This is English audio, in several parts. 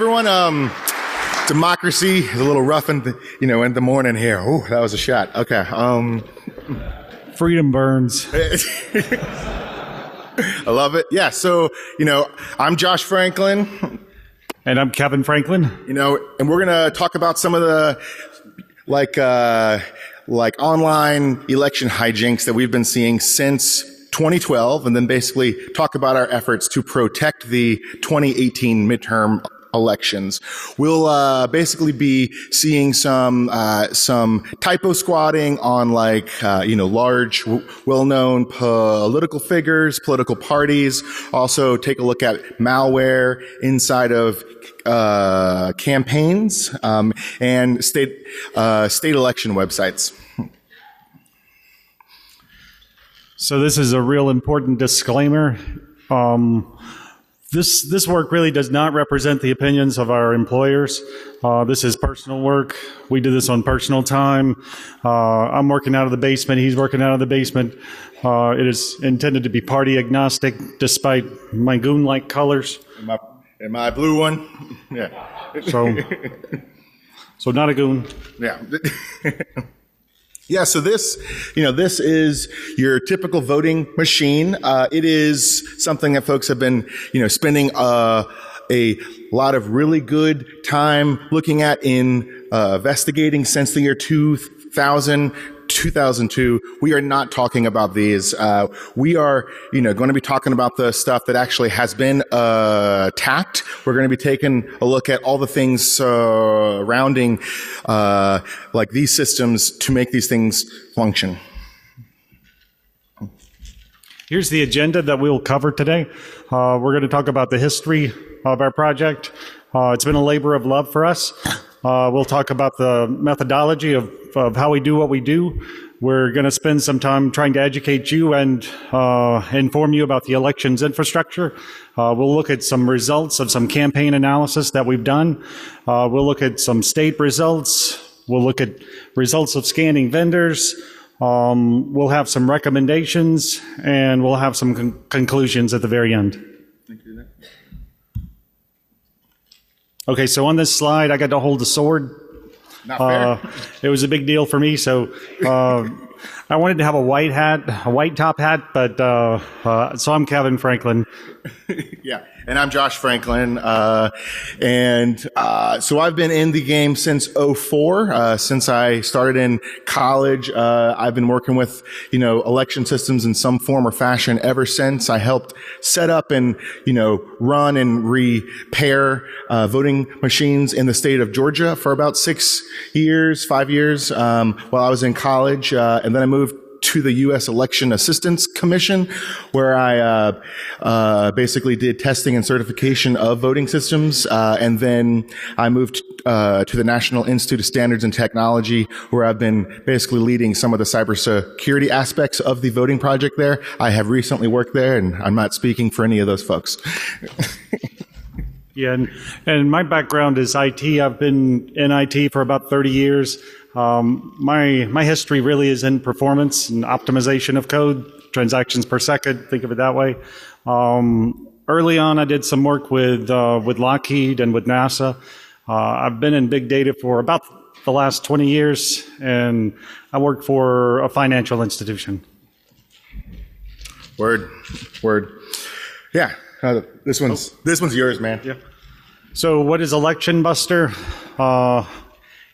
everyone. Democracy is a little rough in the morning here. Oh, that was a shot. Okay. Freedom burns. I love it. Yeah. So, I'm Josh Franklin. And I'm Kevin Franklin. And we're going to talk about some of the like online election hijinks that we've been seeing since 2012, and then basically talk about our efforts to protect the 2018 midterm elections. We'll basically be seeing some typo squatting on large, well-known political figures, political parties. Also take a look at malware inside of campaigns and state election websites. So this is a real important disclaimer. This work really does not represent the opinions of our employers. This is personal work. We do this on personal time. I'm working out of the basement. He's working out of the basement. It is intended to be party agnostic, despite my goon-like colors. And my blue one. Yeah. So not a goon. Yeah. Yeah, so this is your typical voting machine. It is something that folks have been, spending a lot of really good time looking at in investigating since the year 2002. We are not talking about these. We are, going to be talking about the stuff that actually has been attacked. We're going to be taking a look at all the things surrounding these systems to make these things function. Here's the agenda that we'll cover today. We're going to talk about the history of our project. It's been a labor of love for us. We'll talk about the methodology of how we do what we do. We're going to spend some time trying to educate you and inform you about the elections infrastructure. We'll look at some results of some campaign analysis that we've done. We'll look at some state results. We'll look at results of scanning vendors. We'll have some recommendations, and we'll have some conclusions at the very end. Okay, so on this slide, I got to hold the sword. Not fair. It was a big deal for me, so I wanted to have a white top hat, but so I'm Kevin Franklin. Yeah, and I'm Josh Franklin, so I've been in the game since '04. Since I started in college, I've been working with election systems in some form or fashion ever since. I helped set up and run and repair voting machines in the state of Georgia for about 5 years while I was in college, and then I moved to the U.S. Election Assistance Commission, where I basically did testing and certification of voting systems, and then I moved to the National Institute of Standards and Technology, where I've been basically leading some of the cybersecurity aspects of the voting project there. I have recently worked there, and I'm not speaking for any of those folks. Yeah, and my background is IT. I've been in IT for about 30 years. My history really is in performance and optimization of code, transactions per second, think of it that way. Early on, I did some work with Lockheed and with NASA. I've been in big data for about the last 20 years, and I work for a financial institution. Word. Yeah. This one's yours, man. Yeah. So what is Election Buster?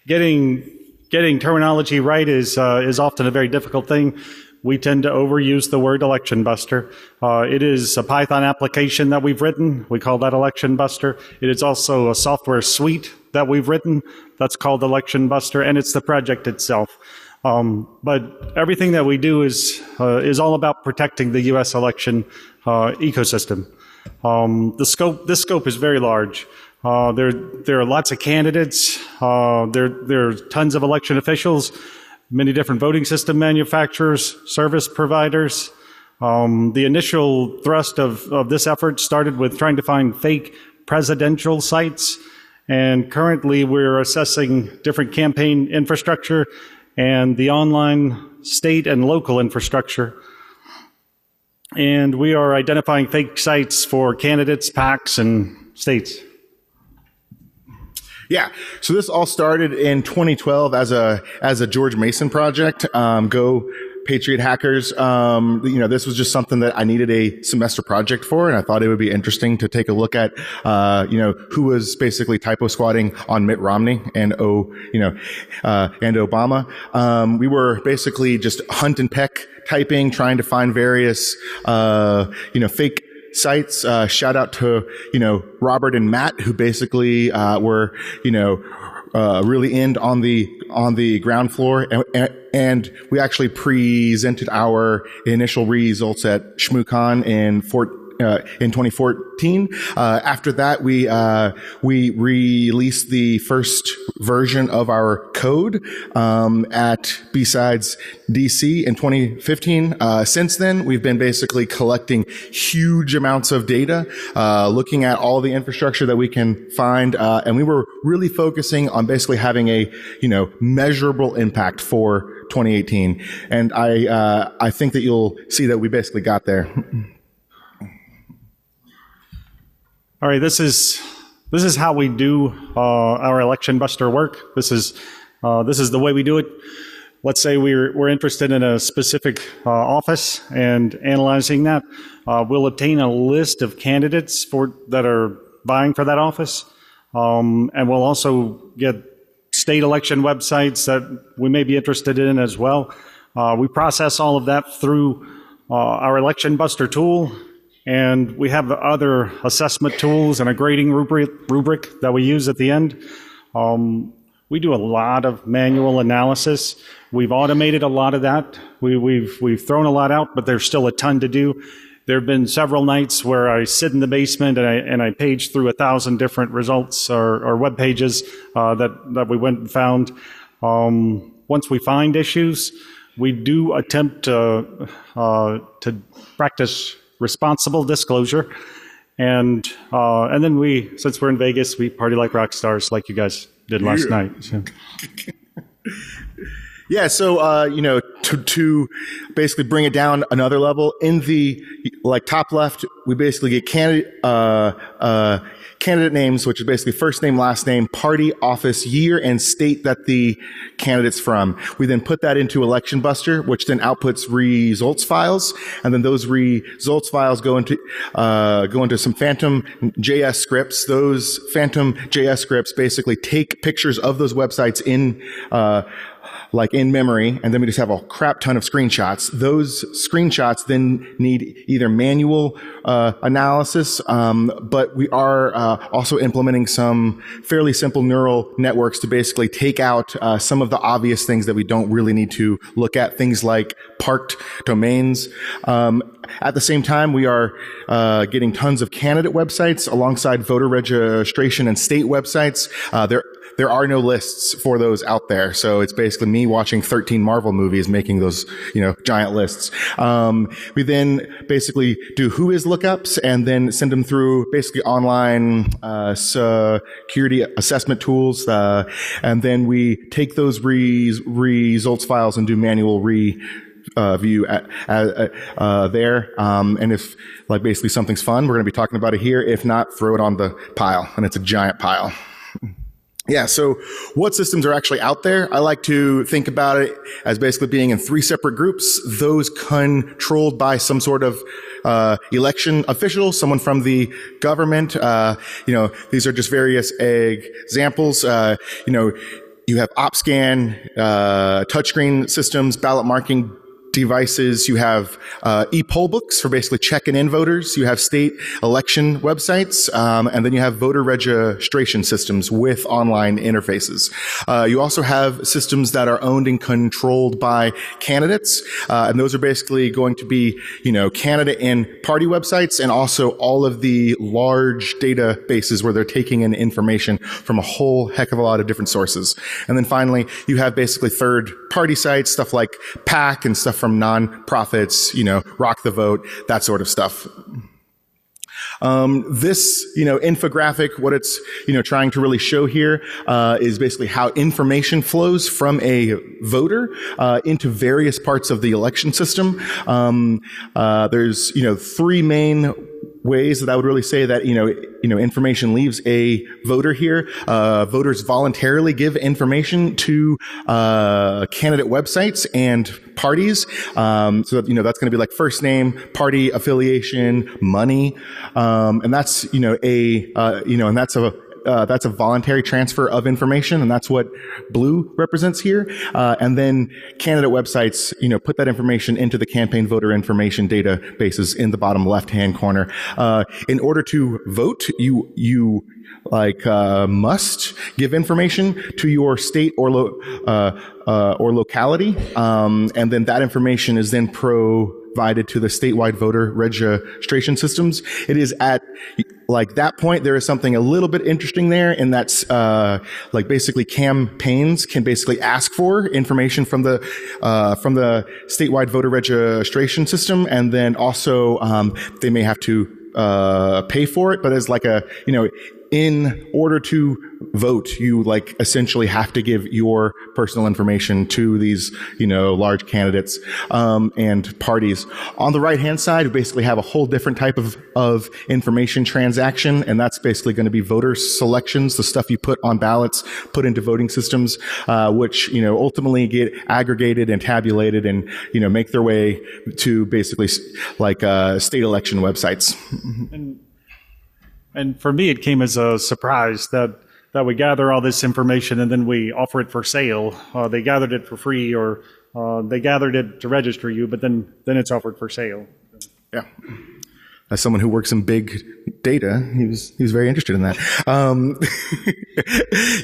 Getting terminology right is often a very difficult thing. We tend to overuse the word Election Buster. It is a Python application that we've written. We call that Election Buster. It is also a software suite that we've written that's called Election Buster, and it's the project itself. But everything that we do is all about protecting the U.S. election ecosystem. This scope is very large. There are lots of candidates. There are tons of election officials, many different voting system manufacturers, service providers. The initial thrust of this effort started with trying to find fake presidential sites, and currently we're assessing different campaign infrastructure and the online state and local infrastructure. And we are identifying fake sites for candidates, PACs, and states. Yeah. So this all started in 2012 as a George Mason project. Go Patriot Hackers. This was just something that I needed a semester project for, and I thought it would be interesting to take a look at, who was basically typo squatting on Mitt Romney and Obama. We were basically just hunt and peck typing, trying to find various, fake sites. Shout out to, Robert and Matt, who basically, were, really on the ground floor. And we actually presented our initial results at ShmooCon in 2014. After that, we released the first version of our code, at B-Sides DC in 2015. Since then, we've been basically collecting huge amounts of data, looking at all the infrastructure that we can find. And we were really focusing on basically having a, measurable impact for 2018. And I think that you'll see that we basically got there. All right, this is how we do our election buster work. This is the way we do it. Let's say we're interested in a specific office and analyzing that. We'll obtain a list of candidates that are vying for that office, and we'll also get state election websites that we may be interested in as well. We process all of that through our election buster tool. And we have other assessment tools and a grading rubric that we use at the end. We do a lot of manual analysis. We've automated a lot of that. We've thrown a lot out, but there's still a ton to do. There have been several nights where I sit in the basement and I page through 1,000 different results or web pages that we went and found. Once we find issues, we do attempt to practice responsible disclosure, and then since we're in Vegas, we party like rock stars, like you guys did last night. So. Yeah, so to basically bring it down another level, in the top left, we basically get candidate names, which is basically first name, last name, party, office, year, and state that the candidate's from. We then put that into Election Buster, which then outputs results files, and then those results files go into some Phantom JS scripts. Those Phantom JS scripts basically take pictures of those websites in memory, and then we just have a crap ton of screenshots. Those screenshots then need either manual analysis, but we are also implementing some fairly simple neural networks to basically take out some of the obvious things that we don't really need to look at, things like parked domains. At the same time, we are getting tons of candidate websites alongside voter registration and state websites. There are no lists for those out there. So it's basically me watching 13 Marvel movies making those, giant lists. We then basically do who is lookups and then send them through basically online security assessment tools. And then we take those results files and do manual view there. And if basically something's fun, we're going to be talking about it here. If not, throw it on the pile, and it's a giant pile. Yeah, so what systems are actually out there? I like to think about it as basically being in 3 separate groups, those controlled by some sort of election official, someone from the government. These are just various examples. You have OpScan, touchscreen systems, ballot marking devices. You have e-poll books for basically checking in voters. You have state election websites, and then you have voter registration systems with online interfaces. You also have systems that are owned and controlled by candidates, and those are basically going to be, candidate and party websites, and also all of the large databases where they're taking in information from a whole heck of a lot of different sources. And then finally, you have basically third-party sites, stuff like PAC and stuff from nonprofits, Rock the Vote, that sort of stuff. This, infographic, what it's, trying to really show here, is basically how information flows from a voter, into various parts of the election system. There's, 3 main ways that I would really say that, information leaves a voter here. Voters voluntarily give information to, candidate websites and parties. So that, that's going to be like first name, party affiliation, money. And that's, that's a voluntary transfer of information, and that's what blue represents here. And then candidate websites, put that information into the campaign voter information databases in the bottom left-hand corner. In order to vote, you must give information to your state or locality, and then that information is then provided to the statewide voter registration systems. It is at that point, there is something a little bit interesting there, and that's basically campaigns can basically ask for information from the statewide voter registration system, and then also they may have to pay for it, but as in order to vote, you essentially have to give your personal information to these, large candidates, and parties. On the right hand side, we basically have a whole different type of information transaction, and that's basically going to be voter selections, the stuff you put on ballots, put into voting systems, which, ultimately get aggregated and tabulated and, make their way to basically state election websites. And for me, it came as a surprise that we gather all this information and then we offer it for sale. They gathered it for free, or they gathered it to register you, but then it's offered for sale. Yeah. As someone who works in big data, he was very interested in that.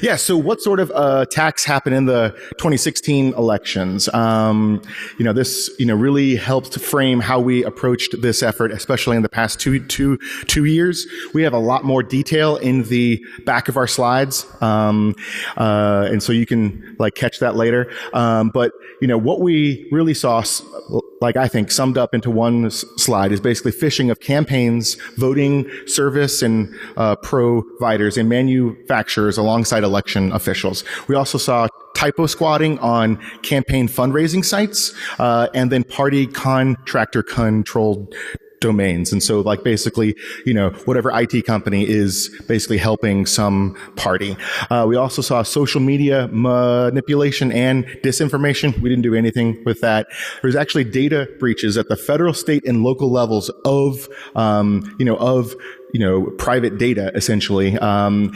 Yeah. So what sort of attacks happened in the 2016 elections? This really helped frame how we approached this effort, especially in the past two years. We have a lot more detail in the back of our slides, and so you can catch that later. But what we really saw, I think summed up into one slide, is basically phishing of campaigns, voting service and providers and manufacturers alongside election officials. We also saw typo squatting on campaign fundraising sites, and then party contractor controlled domains. And so basically, whatever IT company is basically helping some party. We also saw social media manipulation and disinformation. We didn't do anything with that. There's actually data breaches at the federal, state, and local levels of private data, essentially. And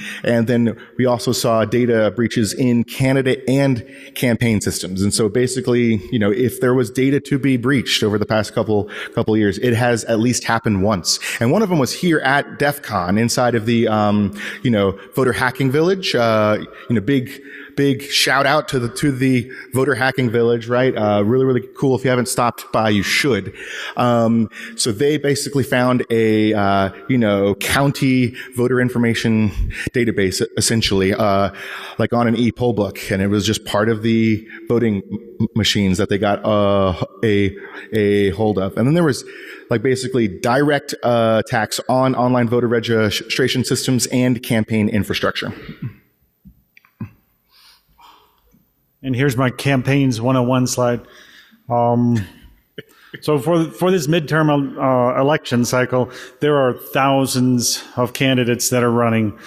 then we also saw data breaches in candidate and campaign systems. And so basically, if there was data to be breached over the past couple years, it has at least happened once. And one of them was here at DEF CON inside of the, voter hacking village, big shout out to the voter hacking village, right? Really, really cool. If you haven't stopped by, you should. So they basically found a, county voter information database, essentially, on an e-poll book. And it was just part of the voting machines that they got, a hold of. And then there was basically direct, attacks on online voter registration systems and campaign infrastructure. And here's my campaigns 101 slide. So for this midterm election cycle, there are thousands of candidates that are running.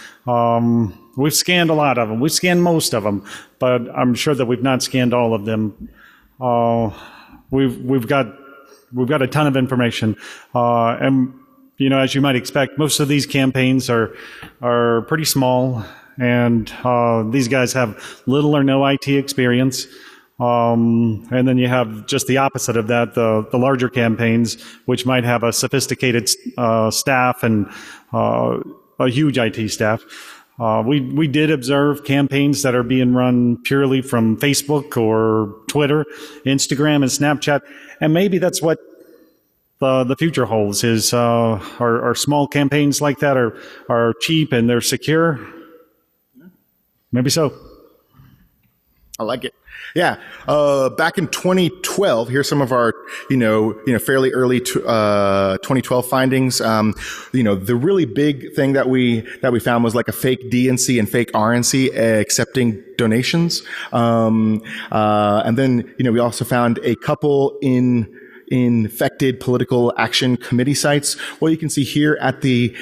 We've scanned a lot of them. We've scanned most of them, but I'm sure that we've not scanned all of them. We've got a ton of information, and as you might expect, most of these campaigns are pretty small. And these guys have little or no IT experience. And then you have just the opposite of that, the larger campaigns, which might have a sophisticated staff and a huge IT staff. We did observe campaigns that are being run purely from Facebook or Twitter, Instagram, and Snapchat. And maybe that's what the future holds, is our small campaigns like that are cheap and they're secure. Maybe so. I like it. Yeah. Back in 2012, here's some of our, fairly early 2012 findings. The really big thing that we found was a fake DNC and fake RNC accepting donations. And then, we also found a couple in infected political action committee sites. What you can see here at the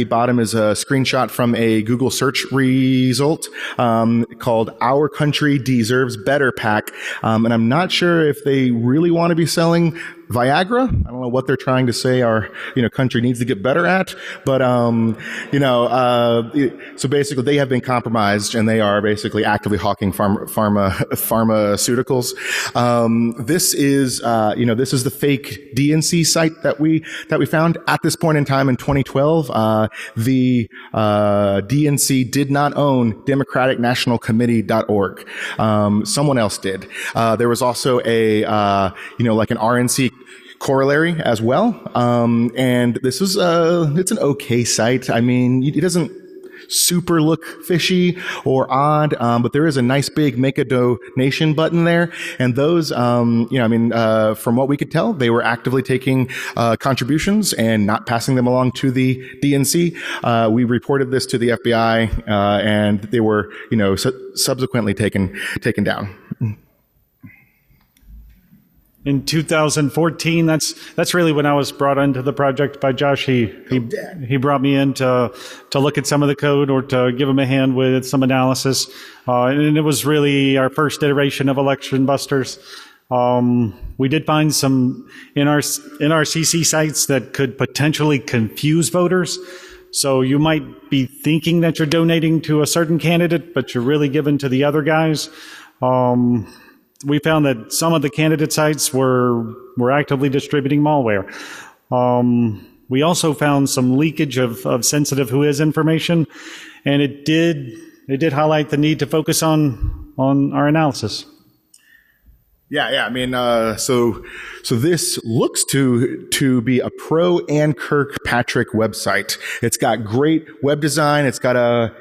bottom is a screenshot from a Google search result called "Our Country Deserves Better" PAC, and I'm not sure if they really want to be selling Viagra. I don't know what they're trying to say our country needs to get better at, but so basically they have been compromised and they are basically actively hawking pharmaceuticals. This is the fake DNC site that we found at this point in time in 2012. The DNC did not own DemocraticNationalCommittee.org. Someone else did. There was also a like an RNC corollary as well. And this was, it's an okay site. I mean, it doesn't super look fishy or odd, but there is a nice big make a donation button there. And those, from what we could tell, they were actively taking contributions and not passing them along to the DNC. We reported this to the FBI, and they were, subsequently taken down. In 2014, that's really when I was brought into the project by Josh. He brought me in to look at some of the code or to give him a hand with some analysis, and it was really our first iteration of Election Busters. We did find some NRCC sites that could potentially confuse voters. So you might be thinking that you're donating to a certain candidate, but you're really giving to the other guys. We found that some of the candidate sites were actively distributing malware. We also found some leakage of sensitive WHOIS information, and it did highlight the need to focus on our analysis. Yeah. I mean, so this looks to be a pro Ann Kirkpatrick website. It's got great web design. It's got a,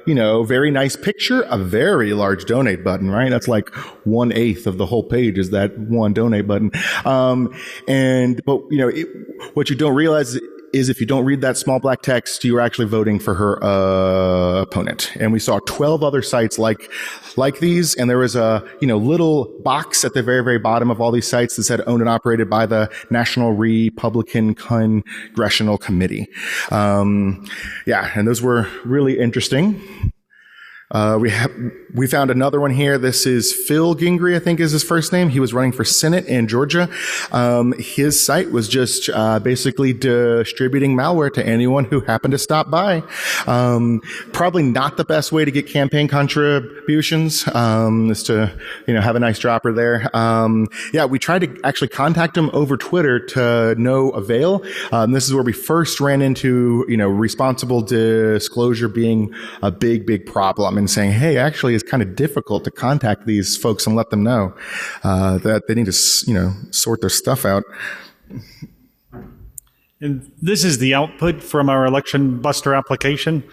very nice picture, a very large donate button, right? That's like 1/8 of the whole page is that one donate button. What you don't realize is if you don't read that small black text, you're actually voting for her opponent. And we saw 12 other sites like these, and there was a little box at the very, very bottom of all these sites that said owned and operated by the National Republican Congressional Committee. And those were really interesting. We found another one here. This is Phil Gingrey, I think is his first name. He was running for Senate in Georgia. His site was just basically distributing malware to anyone who happened to stop by. Probably not the best way to get campaign contributions, is to have a nice dropper there. We tried to actually contact him over Twitter to no avail. This is where we first ran into responsible disclosure being a big problem, and saying, hey, actually it's kind of difficult to contact these folks and let them know that they need to sort their stuff out. And this is the output from our Election Buster application.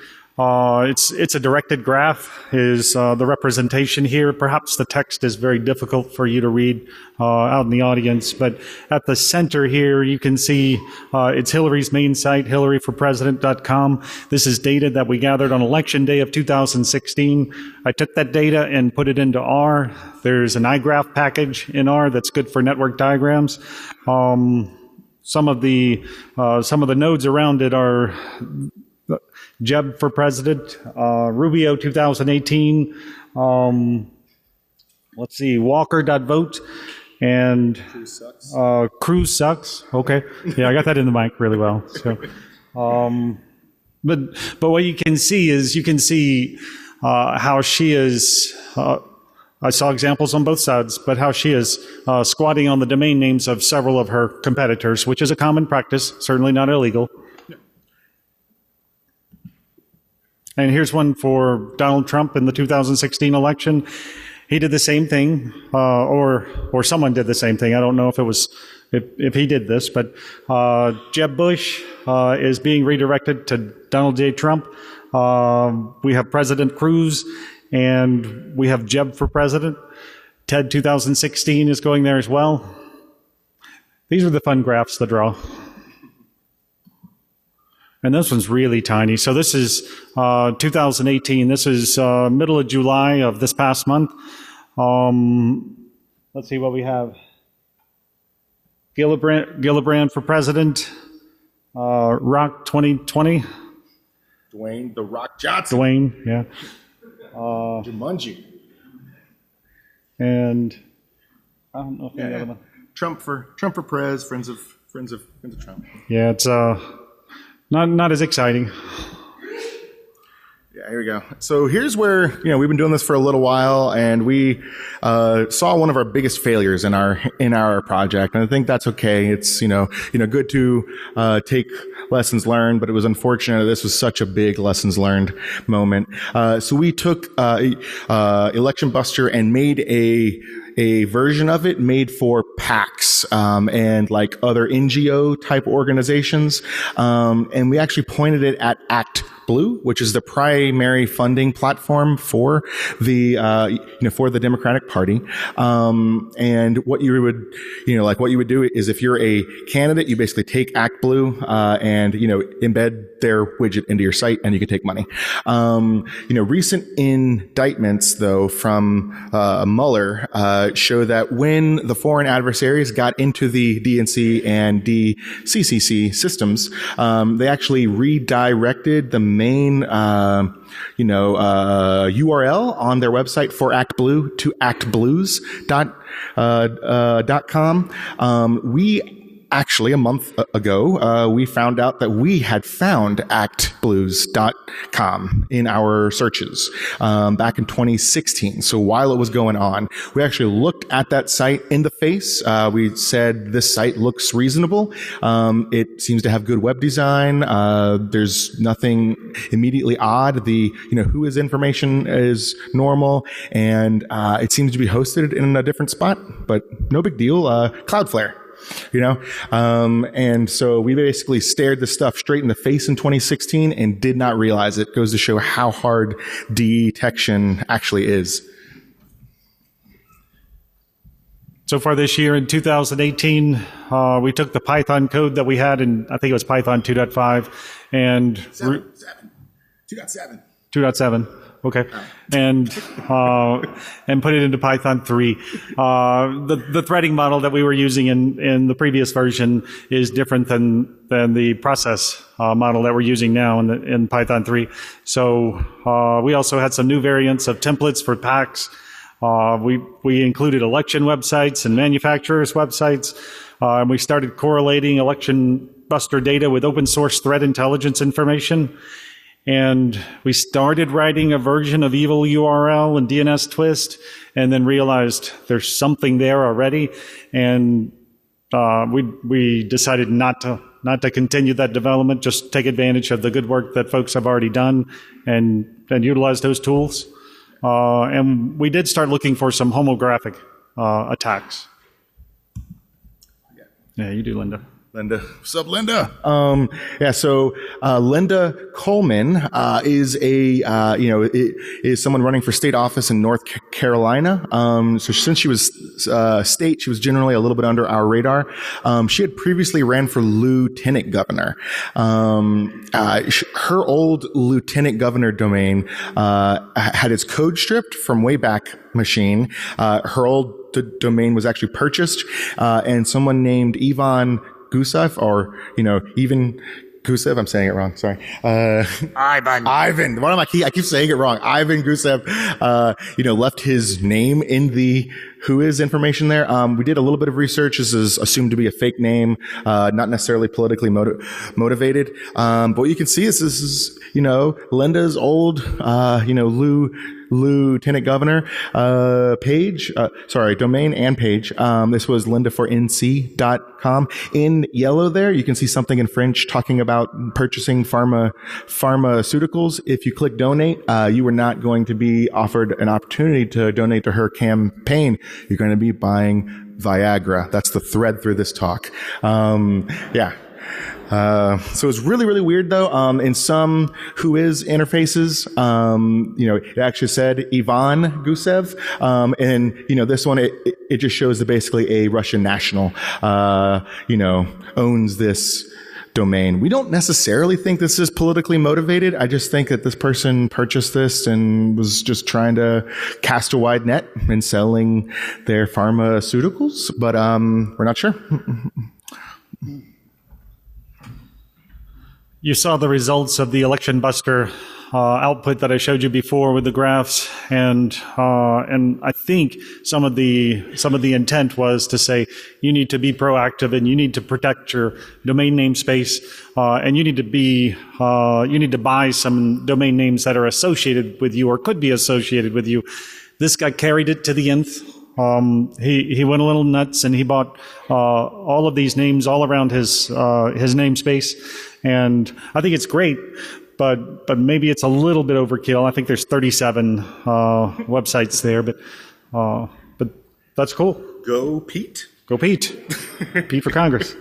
It's a directed graph is the representation here. Perhaps the text is very difficult for you to read out in the audience, but at the center here you can see it's Hillary's main site, hillaryforpresident.com. This is data that we gathered on election day of 2016. I took that data and put it into R. There's an iGraph package in R that's good for network diagrams. Some of the nodes around it are Jeb for president, Rubio 2018, Walker.vote, and Cruz sucks. Okay. Yeah, I got that in the mic really well. So, but what you can see is how she is, I saw examples on both sides, but how she is squatting on the domain names of several of her competitors, which is a common practice, certainly not illegal. And here's one for Donald Trump in the 2016 election. He did the same thing, or someone did the same thing. I don't know if he did this, but Jeb Bush is being redirected to Donald J. Trump. We have President Cruz, and we have Jeb for president. Ted 2016 is going there as well. These are the fun graphs to draw. And this one's really tiny. So this is 2018. This is middle of July of this past month. Let's see what we have. Gillibrand for president. Rock 2020. Dwayne The Rock Johnson. Dwayne, yeah. Jumanji. And I don't know if any other one. Trump for Prez. Friends of Trump. Yeah, it's not as exciting. Yeah, here we go. So here's where, we've been doing this for a little while, and we saw one of our biggest failures in our project, and I think that's okay. It's good to take lessons learned, but it was unfortunate this was such a big lessons learned moment. So we took Election Buster and made a version of it made for PACs and like other NGO type organizations, and we actually pointed it at Act Blue, which is the primary funding platform for the Democratic Party. And what you would do is, if you're a candidate, you basically take Act Blue and embed their widget into your site, and you can take money. Recent indictments though from Mueller show that when the foreign adversaries got into the DNC and DCCC systems, they actually redirected the main URL on their website for Act Blue to actblues.com. We actually, a month ago, we found out that we had found actblues.com in our searches back in 2016. So while it was going on, we actually looked at that site in the face. We said, this site looks reasonable. It seems to have good web design. There's nothing immediately odd. The who is information is normal, and it seems to be hosted in a different spot, but no big deal. Cloudflare. And so we basically stared this stuff straight in the face in 2016 and did not realize it. Goes to show how hard detection actually is. So far this year in 2018, we took the Python code that we had in, I think it was Python 2.5 and 2.7. Okay. And put it into Python 3. The threading model that we were using in the previous version is different than the process model that we're using now in Python 3. So we also had some new variants of templates for packs. We included election websites and manufacturers' websites. And we started correlating election buster data with open source threat intelligence information. And we started writing a version of evil URL and DNS twist, and then realized there's something there already. And we decided not to continue that development, just take advantage of the good work that folks have already done and utilize those tools. And we did start looking for some homographic attacks. Yeah, you do, Linda. What's up, Linda? So Linda Coleman is is someone running for state office in North Carolina. So since she was state, she was generally a little bit under our radar. She had previously ran for lieutenant governor. Her old lieutenant governor domain had its code stripped from Wayback Machine. Her old domain was actually purchased, and someone named Ivan Gusev, or, even Gusev, I'm saying it wrong, sorry. Ivan. What am I keep saying it wrong. Ivan Gusev, left his name in the who is information there. We did a little bit of research. This is assumed to be a fake name, not necessarily politically motivated. But what you can see is this is, Linda's old, lieutenant governor page, domain and page. This was lindafornc.com. In yellow there, you can see something in French talking about purchasing pharmaceuticals. If you click donate, you were not going to be offered an opportunity to donate to her campaign. You're going to be buying Viagra. That's the thread through this talk. So it's really, really weird though. In some who is interfaces, it actually said Ivan Gusev. And this one, it just shows that basically a Russian national, owns this domain. We don't necessarily think this is politically motivated. I just think that this person purchased this and was just trying to cast a wide net in selling their pharmaceuticals, but we're not sure. You saw the results of the election buster output that I showed you before with the graphs, and I think some of the intent was to say you need to be proactive and you need to protect your domain namespace, and you need to buy some domain names that are associated with you or could be associated with you. This guy carried it to the nth. He went a little nuts and he bought all of these names all around his namespace, and I think it's great. But maybe it's a little bit overkill. I think there's 37 websites there, but that's cool. Go Pete. Go Pete. Pete for Congress.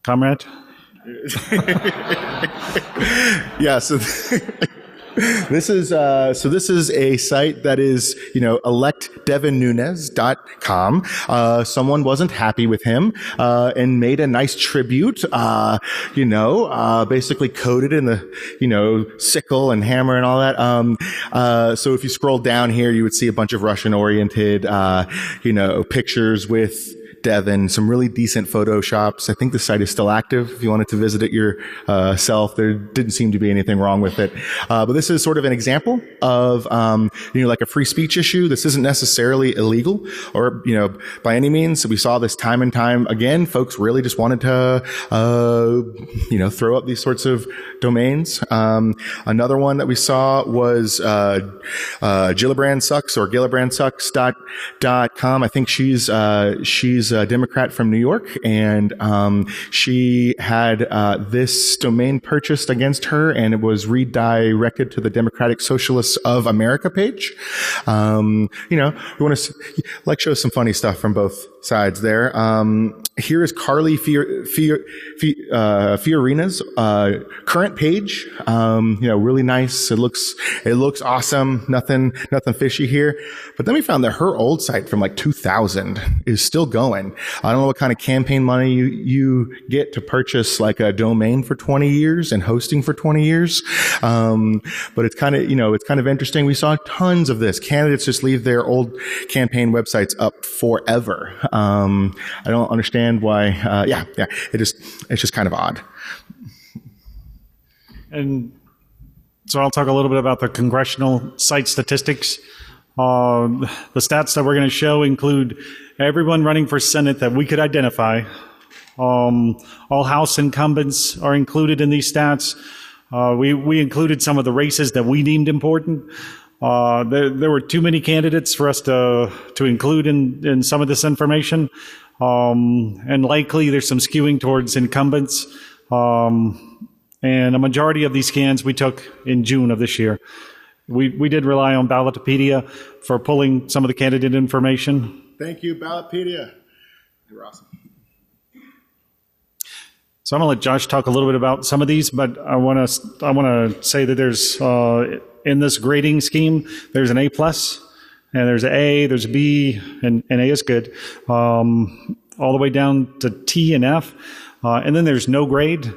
Comrade. Yeah. So. This is a site that is, electdevinnunez.com. Someone wasn't happy with him, and made a nice tribute, basically coded in the, sickle and hammer and all that. So if you scroll down here, you would see a bunch of Russian oriented, pictures with Devin, some really decent photoshops. I think the site is still active. If you wanted to visit it yourself, there didn't seem to be anything wrong with it. But this is sort of an example of, like a free speech issue. This isn't necessarily illegal or, by any means. We saw this time and time again. Folks really just wanted to, throw up these sorts of domains. Another one that we saw was, Gillibrand Sucks or GillibrandSucks.com. I think she's a Democrat from New York, and she had this domain purchased against her, and it was redirected to the Democratic Socialists of America page. We want to show some funny stuff from both sides there. Here is Carly Fiorina's current page. Really nice. It looks awesome. Nothing fishy here. But then we found that her old site from like 2000 is still going. I don't know what kind of campaign money you get to purchase like a domain for 20 years and hosting for 20 years. But it's kind of interesting. We saw tons of this. Candidates just leave their old campaign websites up forever. I don't understand why. It's just kind of odd. And so I'll talk a little bit about the congressional site statistics. The stats that we're going to show include everyone running for Senate that we could identify. All House incumbents are included in these stats. We included some of the races that we deemed important. There were too many candidates for us to include in some of this information. And likely there's some skewing towards incumbents. And a majority of these scans we took in June of this year. We did rely on Ballotpedia for pulling some of the candidate information. Thank you, Ballotpedia. You're awesome. So I'm going to let Josh talk a little bit about some of these, but I want to say that there's in this grading scheme, there's an A+, and there's an A, there's a B, and A is good, all the way down to T and F, and then there's no grade.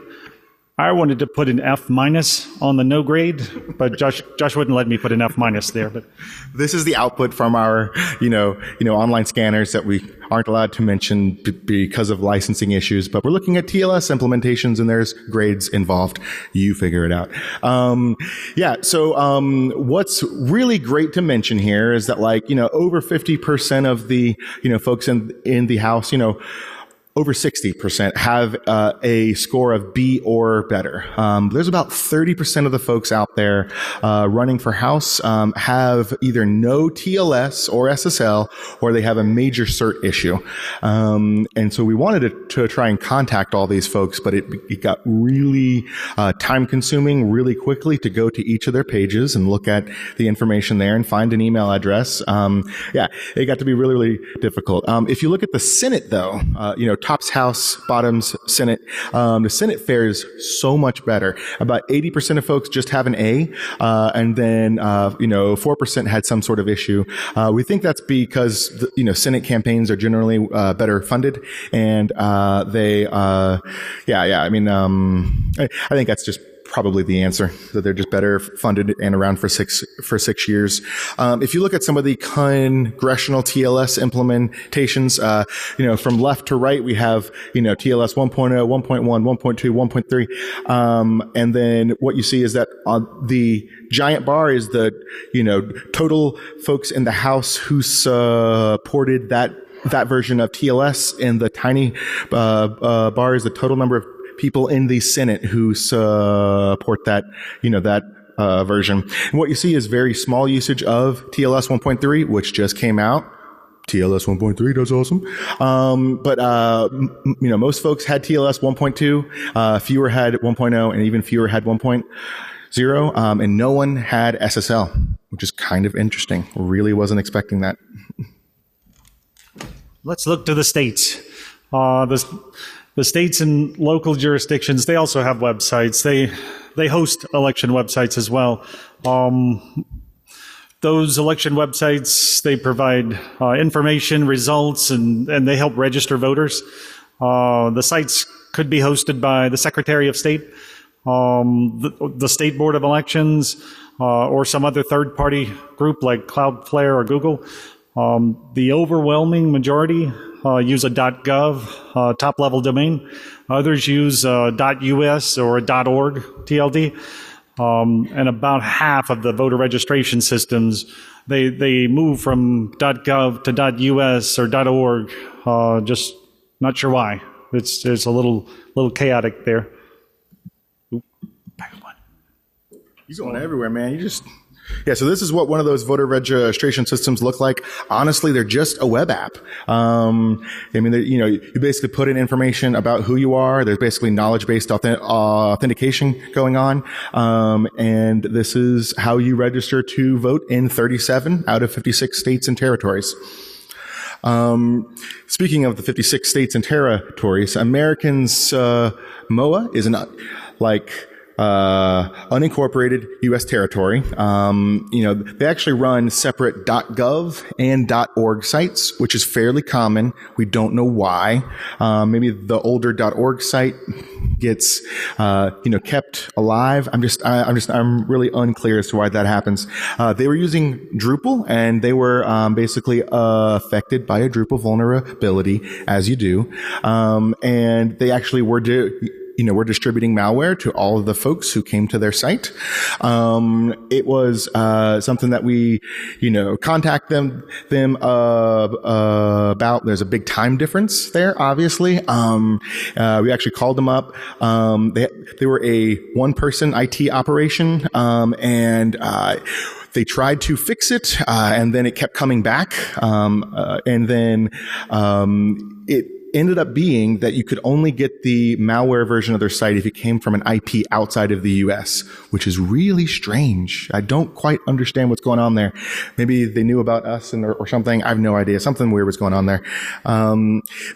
I wanted to put an F- on the no grade, but Josh wouldn't let me put an F- there. But this is the output from our, online scanners that we aren't allowed to mention because of licensing issues. But we're looking at TLS implementations, and there's grades involved. You figure it out. So what's really great to mention here is that, over 50% of the, folks in the House, over 60% have a score of B or better. There's about 30% of the folks out there running for House have either no TLS or SSL, or they have a major cert issue. And so we wanted to try and contact all these folks, but it got really time consuming really quickly to go to each of their pages and look at the information there and find an email address. It got to be really, really difficult. If you look at the Senate, though, tops House, bottoms Senate. The Senate fares so much better. About 80% of folks just have an A, and then 4% had some sort of issue. We think that's because Senate campaigns are generally better funded, and I think that's just probably the answer, that they're just better funded and around for 6 years. If you look at some of the congressional TLS implementations, from left to right, we have, TLS 1.0, 1.1, 1.2, 1.3. And then what you see is that on the giant bar is the, total folks in the House who supported that version of TLS, and the tiny bar is the total number of people in the Senate who support that version. And what you see is very small usage of TLS 1.3, which just came out. TLS 1.3, that's awesome. Most folks had TLS 1.2, fewer had 1.0, and even fewer had 1.0, and no one had SSL, which is kind of interesting. Really wasn't expecting that. Let's look to the states. The states and local jurisdictions, they also have websites. They host election websites as well. Those election websites, they provide information, results, and they help register voters. The sites could be hosted by the Secretary of State, the State Board of Elections, or some other third-party group like Cloudflare or Google. The overwhelming majority use a .gov top-level domain. Others use .us or .org TLD. And about half of the voter registration systems, they move from .gov to .us or .org. Just not sure why. It's a little chaotic there. Oop, back one. You're going everywhere, man. So this is what one of those voter registration systems look like. Honestly, they're just a web app. You basically put in information about who you are. There's basically knowledge-based authentication going on. And this is how you register to vote in 37 out of 56 states and territories. Speaking of the 56 states and territories, Americans, MOA is unincorporated U.S. territory. They actually run separate .gov and .org sites, which is fairly common. We don't know why. Maybe the older .org site gets, kept alive. I'm really unclear as to why that happens. They were using Drupal, and they were, basically, affected by a Drupal vulnerability, as you do. And they actually were we're distributing malware to all of the folks who came to their site. It was something that we, contact them about. There's a big time difference there, obviously. We actually called them up. They were a one-person IT operation, and they tried to fix it, and then it kept coming back, and then it ended up being that you could only get the malware version of their site if it came from an IP outside of the US, which is really strange. I don't quite understand what's going on there. Maybe they knew about us or something. I have no idea. Something weird was going on there.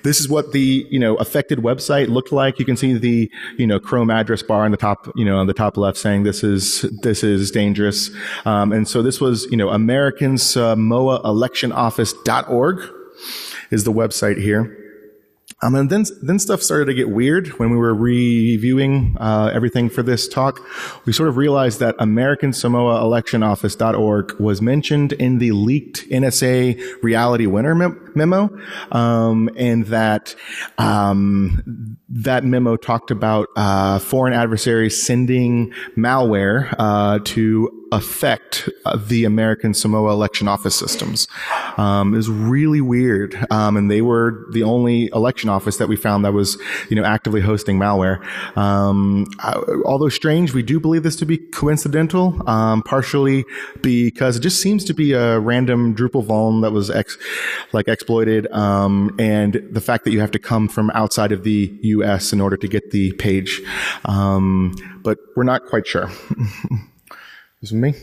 This is what the, affected website looked like. You can see the, Chrome address bar on the top, on the top left saying this is dangerous. And so this was, Americans, MOAelectionoffice.org is the website here. And then stuff started to get weird when we were reviewing everything for this talk. We sort of realized that AmericanSamoaElectionOffice.org was mentioned in the leaked NSA Reality Winner memo, and that that memo talked about foreign adversaries sending malware to affect the American Samoa election office systems. It was really weird. And they were the only election office that we found that was, actively hosting malware. Although strange, we do believe this to be coincidental, partially because it just seems to be a random Drupal vuln that was exploited. And the fact that you have to come from outside of the US in order to get the page. But we're not quite sure. This is me?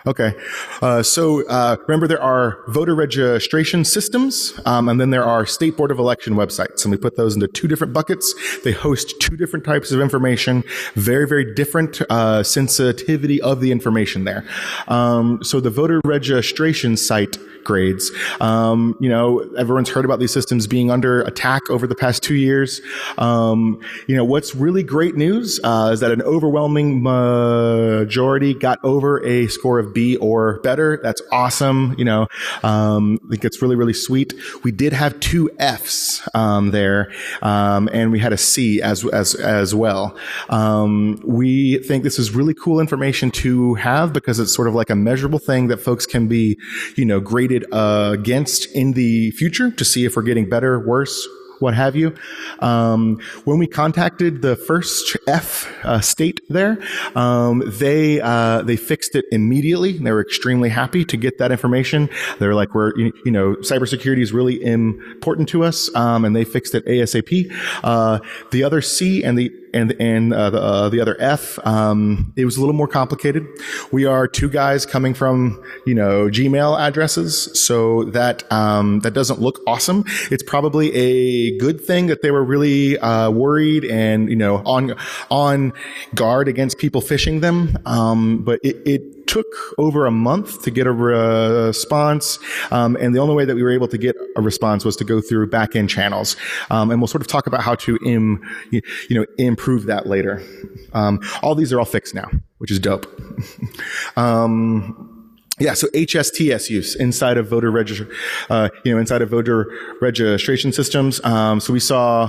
Okay. Remember, there are voter registration systems, and then there are State Board of Election websites. And we put those into two different buckets. They host two different types of information, very, very different sensitivity of the information there. So the voter registration site grades. Everyone's heard about these systems being under attack over the past 2 years. What's really great news is that an overwhelming majority got over a score of B or better. That's awesome. I think it's really, really sweet. We did have 2 Fs there, and we had a C as well. We think this is really cool information to have because it's sort of like a measurable thing that folks can be, graded against in the future to see if we're getting better, worse, what have you. When we contacted the first F state there, they fixed it immediately. They were extremely happy to get that information. They're like, cybersecurity is really important to us, and they fixed it ASAP. The other C and the other F, it was a little more complicated. We are 2 guys coming from, Gmail addresses, so that doesn't look awesome. It's probably a good thing that they were really worried and on guard against people phishing them. But it took over a month to get a response, and the only way that we were able to get a response was to go through back-end channels. And we'll sort of talk about how to improve that later. All these are all fixed now, which is dope. So HSTS use inside of voter registration systems. So we saw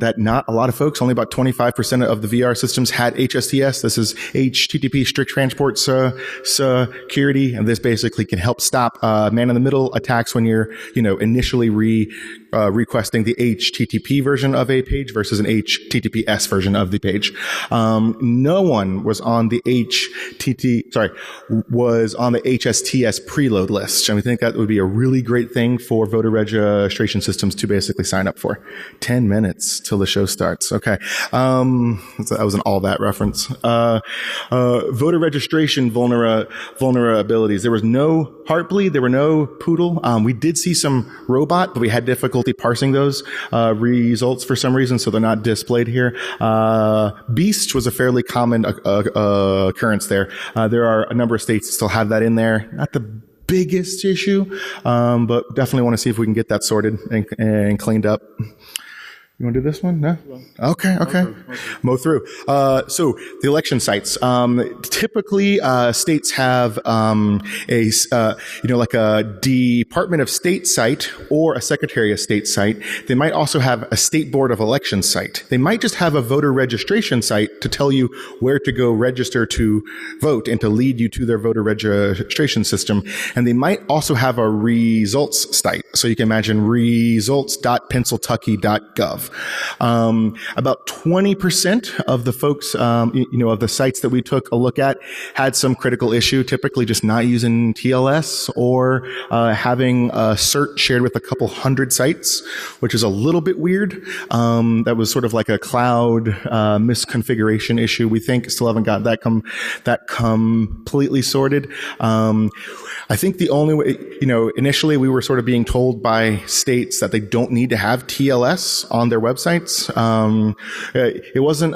that not a lot of folks, only about 25% of the VR systems had HSTS. This is HTTP strict transport security, and this basically can help stop man-in-the-middle attacks when you're initially requesting the HTTP version of a page versus an HTTPS version of the page. No one was on the HSTS preload list. And we think that would be a really great thing for voter registration systems to basically sign up for. 10 minutes till the show starts. Okay. That was an all that reference. Voter registration vulnerabilities. There was no Heartbleed. There were no Poodle. We did see some robot, but we had difficulty parsing those results for some reason, so they're not displayed here. Beast was a fairly common occurrence there. There are a number of states that still have that in there. Not the biggest issue, but definitely want to see if we can get that sorted and cleaned up. You want to do this one? No? Okay. Mow through. So the election sites. Typically, states have like a Department of State site or a Secretary of State site. They might also have a State Board of Elections site. They might just have a voter registration site to tell you where to go register to vote and to lead you to their voter registration system. And they might also have a results site. So you can imagine results.pennsyltucky.gov. About 20% of the folks, of the sites that we took a look at had some critical issue, typically just not using TLS or having a cert shared with a couple hundred sites, which is a little bit weird. That was sort of like a cloud misconfiguration issue. We think still haven't got that completely sorted. I think the only way, initially we were sort of being told by states that they don't need to have TLS on their websites. It wasn't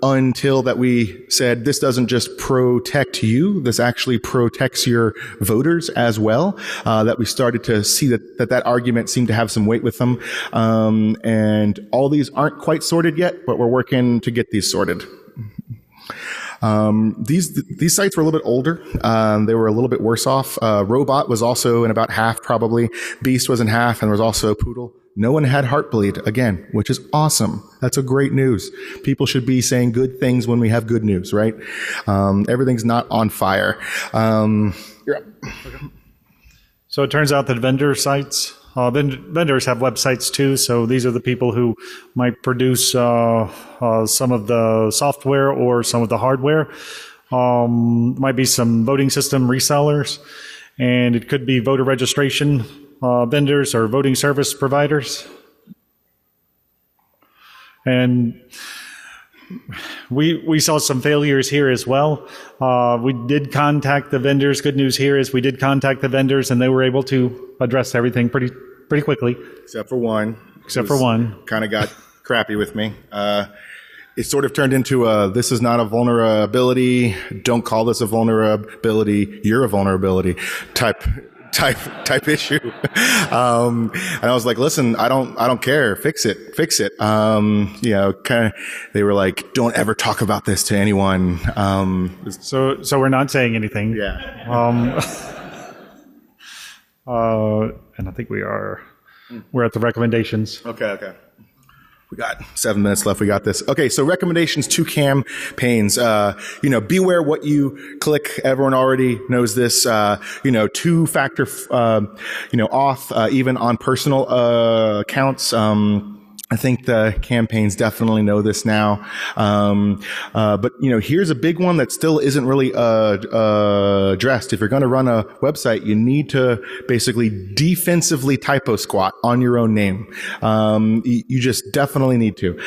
until that we said this doesn't just protect you, this actually protects your voters as well, that we started to see that argument seemed to have some weight with them. And all these aren't quite sorted yet, but we're working to get these sorted. These sites were a little bit older. They were a little bit worse off. Robot was also in about half, probably. Beast was in half, and there was also Poodle. No one had Heartbleed, again, which is awesome. That's a great news. People should be saying good things when we have good news, right? Everything's not on fire. You're up. Okay. So it turns out that vendor sites, vendors have websites too. So these are the people who might produce some of the software or some of the hardware. Might be some voting system resellers, and it could be voter registration vendors or voting service providers. And We saw some failures here as well. We did contact the vendors. Good news here is we did contact the vendors, and they were able to address everything pretty quickly. Except for one. Kind of got crappy with me. It sort of turned into this is not a vulnerability. Don't call this a vulnerability. You're a vulnerability type issue. And I was like, listen, I don't care. Fix it. They were like, don't ever talk about this to anyone. So we're not saying anything. Yeah. And I think we're at the recommendations. Okay. We got 7 minutes left. We got this. Okay, so recommendations to campaigns. Beware what you click. Everyone already knows this. Two-factor, auth, even on personal accounts. I think the campaigns definitely know this now. But here's a big one that still isn't really addressed. If you're going to run a website, you need to basically defensively typo squat on your own name. You just definitely need to.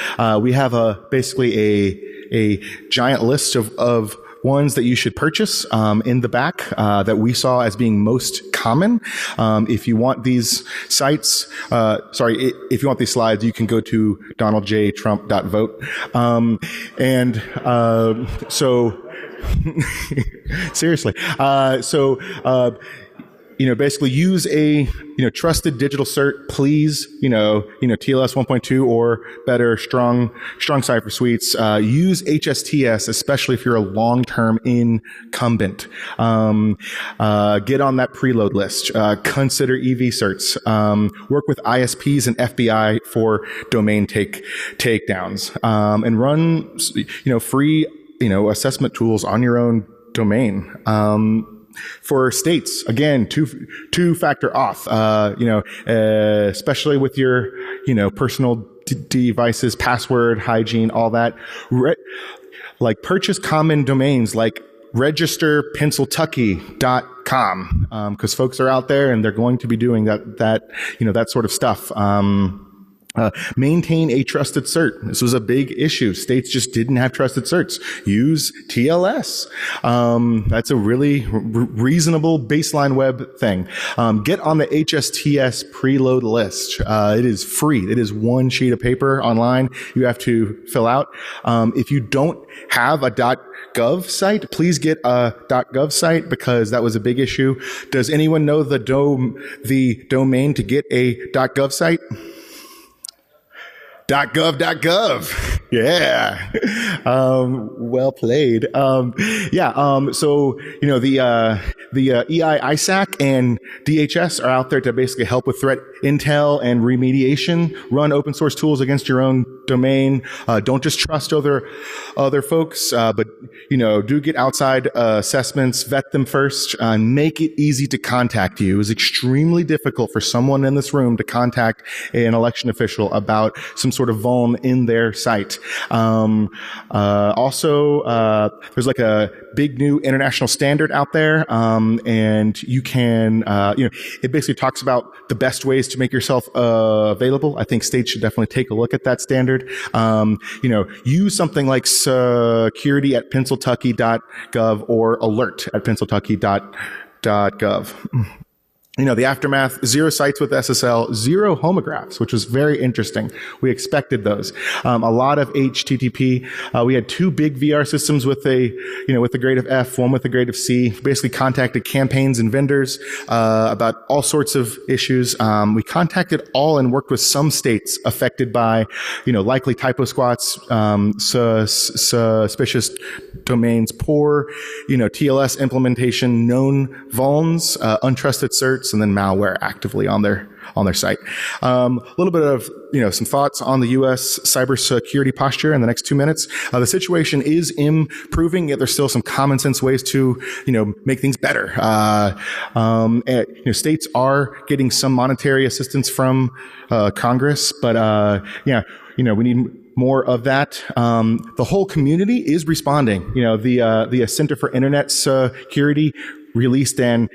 We have basically a giant list of ones that you should purchase in the back that we saw as being most common. If you want these sites, if you want these slides, you can go to donaldjtrump.vote. Seriously. Basically use a, trusted digital cert, please, TLS 1.2 or better, strong cipher suites. Use HSTS, especially if you're a long-term incumbent. Get on that preload list. Consider EV certs. Work with ISPs and FBI for domain takedowns. And run, free, assessment tools on your own domain. For states, again, two-factor auth, especially with your, personal devices, password, hygiene, all that. Purchase common domains like registerpennsyltucky.com, because folks are out there and they're going to be doing that sort of stuff. Maintain a trusted cert. This was a big issue. States just didn't have trusted certs. Use TLS. That's a really reasonable baseline web thing. Get on the HSTS preload list. It is free. It is one sheet of paper online you have to fill out. If you don't have a .gov site, please get a .gov site because that was a big issue. Does anyone know the domain to get a .gov site? .gov. Yeah. Well played. The EI ISAC and DHS are out there to basically help with threat intel and remediation. Run open source tools against your own domain. Don't just trust other folks, but do get outside assessments, vet them first, and make it easy to contact you. It was extremely difficult for someone in this room to contact an election official about some sort of vuln in their site. There's like a big new international standard out there, and you can, it basically talks about the best ways to make yourself available. I think states should definitely take a look at that standard. Use something like security at pennsyltucky.gov or alert at pennsyltucky.gov. The aftermath, 0 sites with SSL, 0 homographs, which was very interesting. We expected those. A lot of HTTP. We had 2 big VR systems with a grade of F, one with a grade of C. Basically contacted campaigns and vendors, about all sorts of issues. We contacted all and worked with some states affected by, likely typo squats, suspicious domains, poor, TLS implementation, known vulns, untrusted certs, and then malware actively on their site. A little bit of, some thoughts on the U.S. cybersecurity posture in the next 2 minutes. The situation is improving, yet there's still some common sense ways to, make things better. States are getting some monetary assistance from Congress, but we need more of that. The whole community is responding. The Center for Internet Security released an,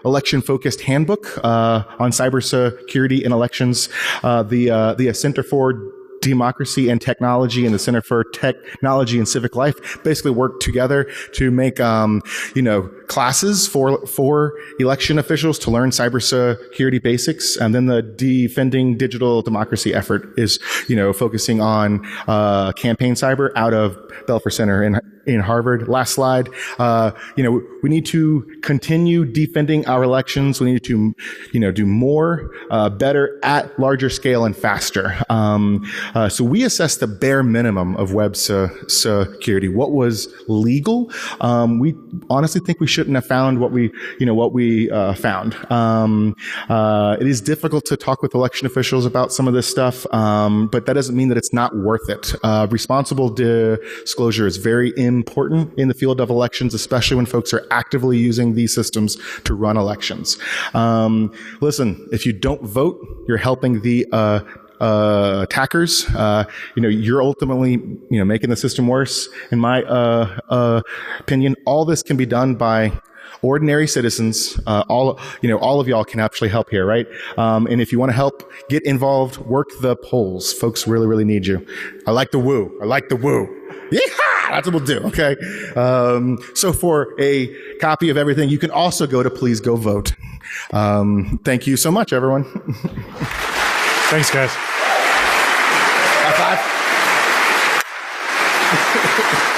election-focused handbook on cybersecurity in elections. The Center for Democracy and Technology and the Center for Technology and Civic Life basically work together to make, classes for election officials to learn cybersecurity basics. And then the Defending Digital Democracy effort is, focusing on campaign cyber out of Belfer Center in Harvard. Last slide. We need to continue defending our elections. We need to, do more, better at larger scale and faster. So we assessed the bare minimum of web security. What was legal? We honestly think we shouldn't have found what we found. It is difficult to talk with election officials about some of this stuff, but that doesn't mean that it's not worth it. Responsible disclosure is very important in the field of elections, especially when folks are actively using these systems to run elections. Listen, if you don't vote, you're helping the attackers. You're ultimately, making the system worse. In my opinion, all this can be done by ordinary citizens. All of y'all can actually help here, right? And if you want to help, get involved, work the polls. Folks really, really need you. I like the woo. Yeehaw! That's what we'll do, okay? So for a copy of everything, you can also go to Please Go Vote. Thank you so much, everyone. Thanks, guys. High five.